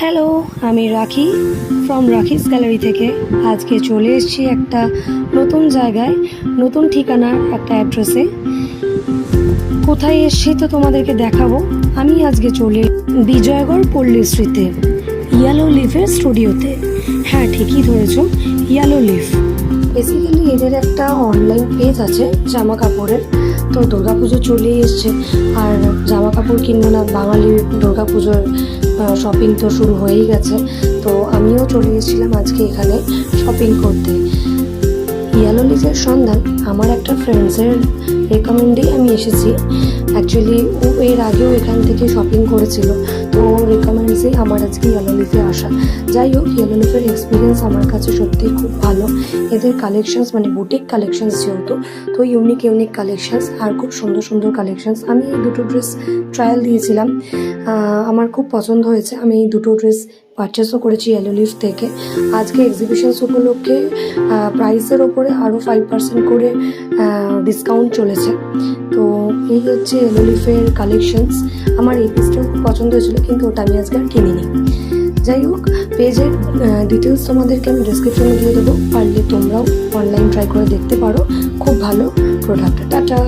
Hello, আমি রাখি from রাখিস গ্যালারি থেকে। আজকে চলে এসেছি একটা নতুন জায়গায়, নতুন ঠিকানার একটা অ্যাড্রেসে। কোথায় এসেছি তো তোমাদেরকে দেখাবো। আমি আজকে চলে বিজয়গড় পল্লীশ্রীতে, ইয়েলো লিফের স্টুডিওতে। হ্যাঁ, ঠিকই ধরেছো, ইয়েলো লিফ। বেসিক্যালি এদের একটা অনলাইন পেজ আছে জামা কাপড়ের। তো দুর্গাপুজো চলেই এসছে, আর জামা কাপড় কিনবো না, বাঙালির দুর্গাপুজোর শপিং তো শুরু হয়েই গেছে। তো আমিও চলে এসেছিলাম আজকে এখানে শপিং করতে। ইয়েলো লিফের সন্ধান আমার একটা ফ্রেন্ডসের রেকমেন্ডেই আমি এসেছি। অ্যাকচুয়ালি ও এর আগেও এখান থেকে শপিং করেছিল, তো ও রেকমেন্ডসেই আমার আজকে ইয়েলো লিফে আসা। যাই হোক, ইয়েলো লিফের এক্সপিরিয়েন্স আমার কাছে সত্যিই খুব ভালো। এদের কালেকশানস মানে বুটিক কালেকশানস যেহেতু, তো ইউনিক কালেকশানস আর খুব সুন্দর সুন্দর কালেকশানস। আমি এই দুটো ড্রেস ট্রায়াল দিয়েছিলাম, আমার খুব পছন্দ হয়েছে। আমি এই দুটো ড্রেস পারচেসও করেছি ইয়েলো লিফ থেকে। আজকে এক্সিবিশনস উপলক্ষে প্রাইসের ওপরে আরও 5% করে ডিসকাউন্ট চলেছে। তো এই হচ্ছে ইয়েলো লিফের কালেকশনস। আমার এই পিসটাও খুব পছন্দ হয়েছিল, কিন্তু ওটা আমি আজকে আর কিনিনি। যাই হোক, পেজের ডিটেলস তোমাদেরকে আমি ডেসক্রিপশনে দিয়ে দেবো, পারলে তোমরাও অনলাইন ট্রাই করে দেখতে পারো। খুব ভালো প্রোডাক্ট। টাটা।